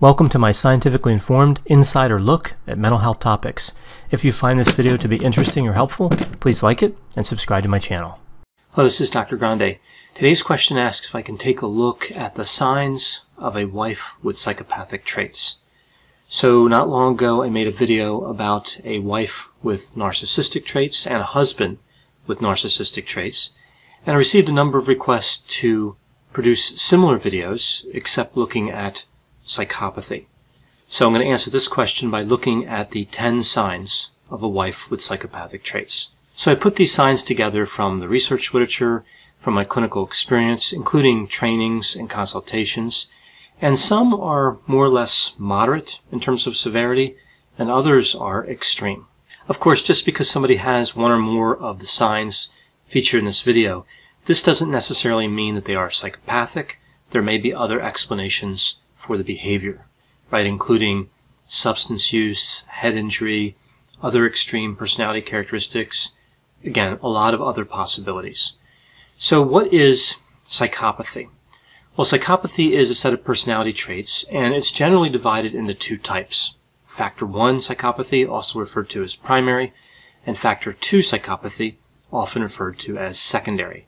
Welcome to my scientifically informed insider look at mental health topics. If you find this video to be interesting or helpful, please like it and subscribe to my channel. Hello, this is Dr. Grande. Today's question asks if I can take a look at the signs of a wife with psychopathic traits. So not long ago I made a video about a wife with narcissistic traits and a husband with narcissistic traits, and I received a number of requests to produce similar videos except looking at psychopathy. So I'm going to answer this question by looking at the 10 signs of a wife with psychopathic traits. So I put these signs together from the research literature, from my clinical experience, including trainings and consultations, and some are more or less moderate in terms of severity, and others are extreme. Of course, just because somebody has one or more of the signs featured in this video, this doesn't necessarily mean that they are psychopathic. There may be other explanations for the behavior, right, including substance use, head injury, other extreme personality characteristics, again, a lot of other possibilities. So what is psychopathy? Well, psychopathy is a set of personality traits, and it's generally divided into two types. Factor 1 psychopathy, also referred to as primary, and Factor 2 psychopathy, often referred to as secondary.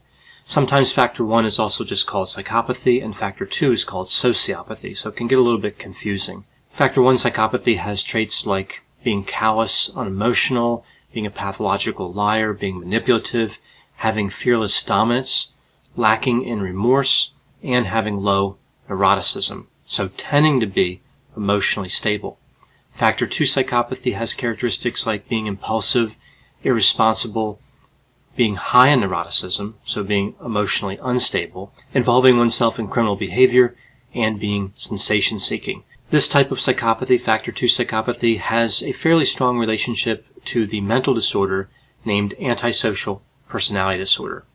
Sometimes Factor 1 is also just called psychopathy, and Factor 2 is called sociopathy, so it can get a little bit confusing. Factor 1 psychopathy has traits like being callous, unemotional, being a pathological liar, being manipulative, having fearless dominance, lacking in remorse, and having low neuroticism, so tending to be emotionally stable. Factor 2 psychopathy has characteristics like being impulsive, irresponsible, being high in neuroticism, so being emotionally unstable, involving oneself in criminal behavior, and being sensation-seeking. This type of psychopathy, Factor 2 psychopathy, has a fairly strong relationship to the mental disorder named antisocial personality disorder.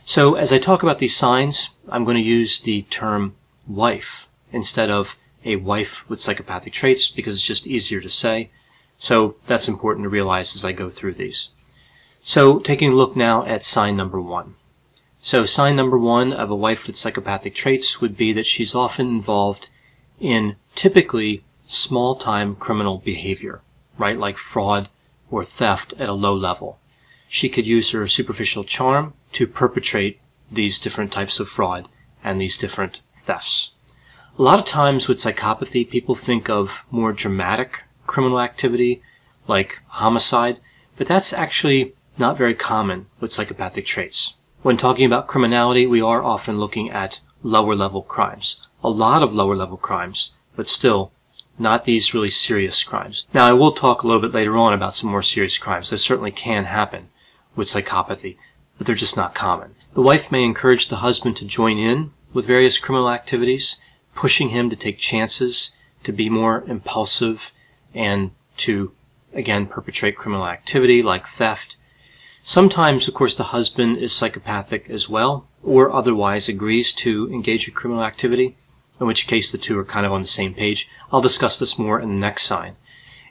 So as I talk about these signs, I'm going to use the term wife instead of a wife with psychopathic traits because it's just easier to say. So that's important to realize as I go through these. So taking a look now at sign number 1. So sign number 1 of a wife with psychopathic traits would be that she's often involved in typically small-time criminal behavior, right, like fraud or theft at a low level. She could use her superficial charm to perpetrate these different types of fraud and these different thefts. A lot of times with psychopathy, people think of more dramatic criminal activity like homicide, but that's actually not very common with psychopathic traits. When talking about criminality, we are often looking at lower level crimes. A lot of lower level crimes, but still not these really serious crimes. Now, I will talk a little bit later on about some more serious crimes. Those certainly can happen with psychopathy, but they're just not common. The wife may encourage the husband to join in with various criminal activities, pushing him to take chances, to be more impulsive, and to, again, perpetrate criminal activity like theft. Sometimes, of course, the husband is psychopathic as well, or otherwise agrees to engage in criminal activity, in which case the two are kind of on the same page. I'll discuss this more in the next sign.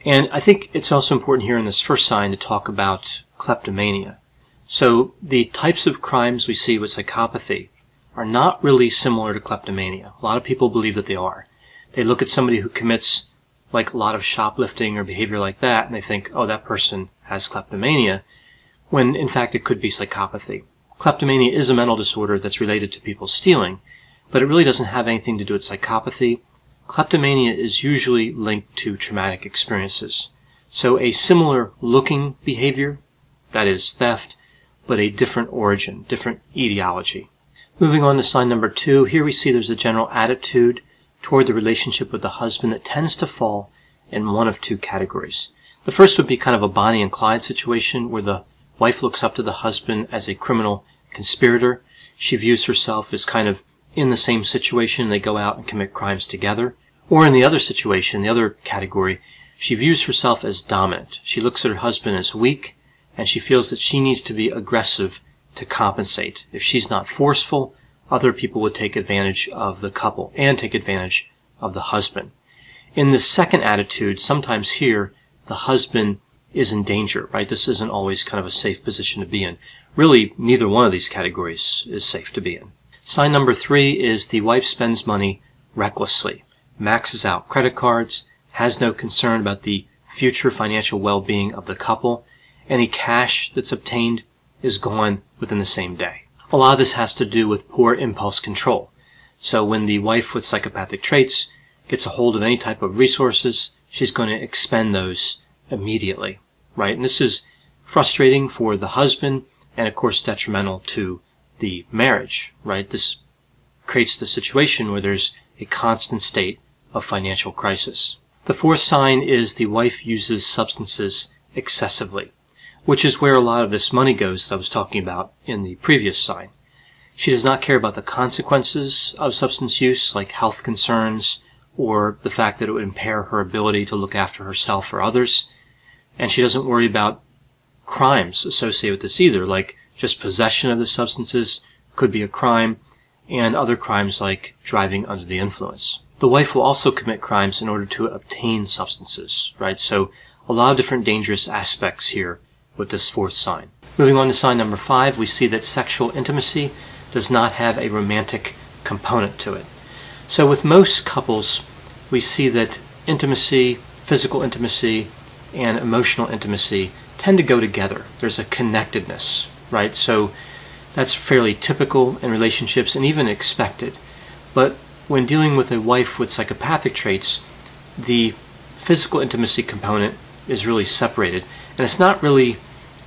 And I think it's also important here in this first sign to talk about kleptomania. So the types of crimes we see with psychopathy are not really similar to kleptomania. A lot of people believe that they are. They look at somebody who commits like a lot of shoplifting or behavior like that, and they think, oh, that person has kleptomania, when in fact it could be psychopathy. Kleptomania is a mental disorder that's related to people stealing, but it really doesn't have anything to do with psychopathy. Kleptomania is usually linked to traumatic experiences. So a similar looking behavior, that is theft, but a different origin, different etiology. Moving on to sign number 2, here we see there's a general attitude toward the relationship with the husband that tends to fall in one of two categories. The first would be kind of a Bonnie and Clyde situation where the wife looks up to the husband as a criminal conspirator. She views herself as kind of in the same situation. They go out and commit crimes together. Or in the other situation, the other category, she views herself as dominant. She looks at her husband as weak, and she feels that she needs to be aggressive to compensate. If she's not forceful, other people would take advantage of the couple and take advantage of the husband. In the second attitude, sometimes here, the husband is in danger, right? This isn't always kind of a safe position to be in. Really, neither one of these categories is safe to be in. Sign number 3 is the wife spends money recklessly. maxes out credit cards, has no concern about the future financial well-being of the couple. Any cash that's obtained is gone within the same day. A lot of this has to do with poor impulse control. So when the wife with psychopathic traits gets a hold of any type of resources, she's going to expend those immediately, right? And this is frustrating for the husband and, of course, detrimental to the marriage, right? This creates the situation where there's a constant state of financial crisis. The fourth sign is the wife uses substances excessively, which is where a lot of this money goes that I was talking about in the previous sign. She does not care about the consequences of substance use, like health concerns or the fact that it would impair her ability to look after herself or others. And she doesn't worry about crimes associated with this either, like just possession of the substances could be a crime, and other crimes like driving under the influence. The wife will also commit crimes in order to obtain substances, right? So a lot of different dangerous aspects here with this fourth sign. Moving on to sign number 5, we see that sexual intimacy does not have a romantic component to it. So with most couples, we see that intimacy, physical intimacy, and emotional intimacy tend to go together. There's a connectedness, right? So that's fairly typical in relationships and even expected. But when dealing with a wife with psychopathic traits, the physical intimacy component is really separated. And it's not really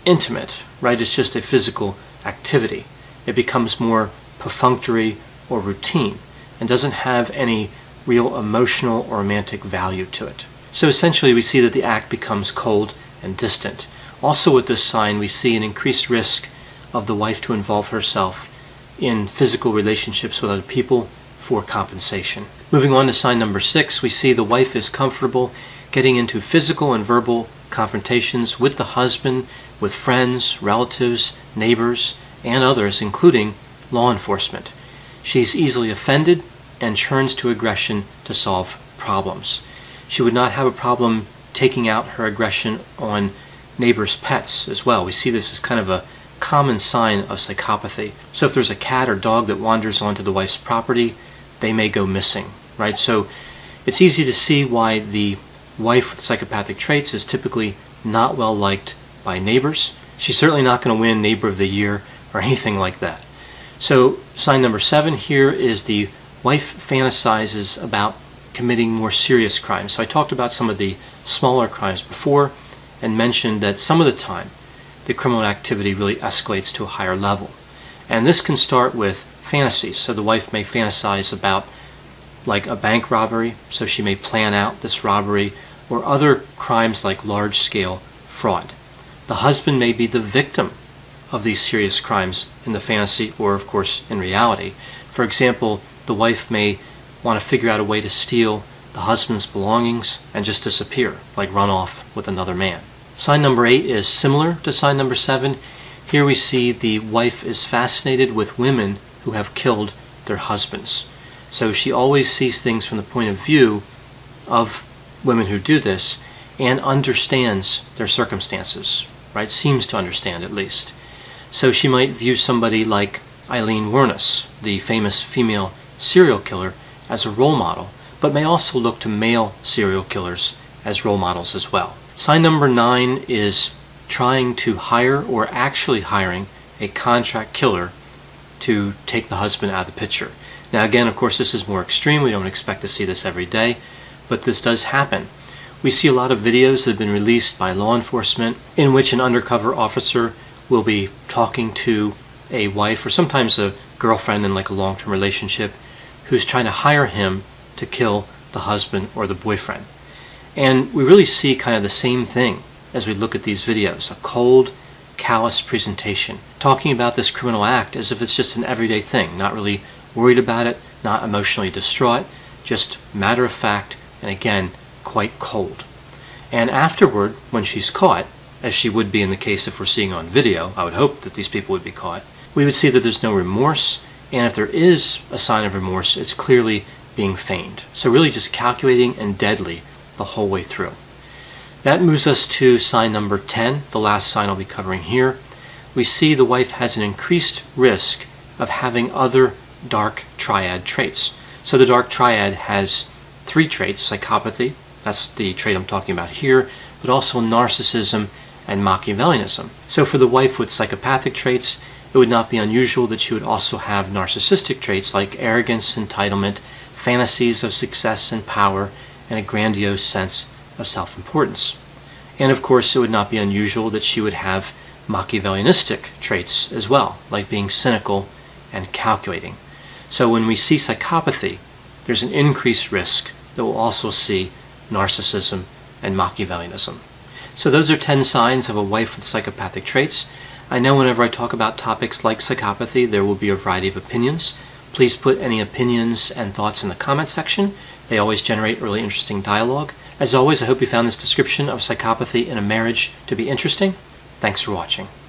intimate, right? It's just a physical activity. It becomes more perfunctory or routine and doesn't have any real emotional or romantic value to it. So essentially we see that the act becomes cold and distant. Also with this sign we see an increased risk of the wife to involve herself in physical relationships with other people for compensation. Moving on to sign number 6, we see the wife is comfortable getting into physical and verbal confrontations with the husband, with friends, relatives, neighbors, and others, including law enforcement. She's easily offended and churns to aggression to solve problems. She would not have a problem taking out her aggression on neighbors' pets as well. We see this as kind of a common sign of psychopathy. So if there's a cat or dog that wanders onto the wife's property, they may go missing, right? So it's easy to see why the wife with psychopathic traits is typically not well liked by neighbors. She's certainly not going to win Neighbor of the Year or anything like that. So sign number 7 here is the wife fantasizes about committing more serious crimes. So I talked about some of the smaller crimes before and mentioned that some of the time the criminal activity really escalates to a higher level. And this can start with fantasies. So the wife may fantasize about like a bank robbery, so she may plan out this robbery, or other crimes like large-scale fraud. The husband may be the victim of these serious crimes in the fantasy or, of course, in reality. For example, the wife may want to figure out a way to steal the husband's belongings and just disappear, like run off with another man. Sign number 8 is similar to sign number 7. Here we see the wife is fascinated with women who have killed their husbands. So she always sees things from the point of view of women who do this and understands their circumstances, right? Seems to understand at least. So she might view somebody like Eileen Wuornos, the famous female serial killer, as a role model, but may also look to male serial killers as role models as well. Sign number 9 is trying to hire or actually hiring a contract killer to take the husband out of the picture. Now again, of course, this is more extreme. We don't expect to see this every day, but this does happen. We see a lot of videos that have been released by law enforcement in which an undercover officer will be talking to a wife or sometimes a girlfriend in like a long-term relationship who's trying to hire him to kill the husband or the boyfriend. And we really see kind of the same thing as we look at these videos, a cold, callous presentation, talking about this criminal act as if it's just an everyday thing, not really worried about it, not emotionally distraught, just matter of fact, and again, quite cold. And afterward, when she's caught, as she would be in the case if we're seeing on video, I would hope that these people would be caught, we would see that there's no remorse, and if there is a sign of remorse, it's clearly being feigned. So really just calculating and deadly the whole way through. That moves us to sign number 10, the last sign I'll be covering here. We see the wife has an increased risk of having other dark triad traits. So the dark triad has three traits: psychopathy, that's the trait I'm talking about here, but also narcissism and Machiavellianism. So for the wife with psychopathic traits, it would not be unusual that she would also have narcissistic traits like arrogance, entitlement, fantasies of success and power, and a grandiose sense of self-importance. And of course, it would not be unusual that she would have Machiavellianistic traits as well, like being cynical and calculating. So when we see psychopathy, there's an increased risk that we'll also see narcissism and Machiavellianism. So those are 10 signs of a wife with psychopathic traits. I know whenever I talk about topics like psychopathy, there will be a variety of opinions. Please put any opinions and thoughts in the comment section. They always generate really interesting dialogue. As always, I hope you found this description of psychopathy in a marriage to be interesting. Thanks for watching.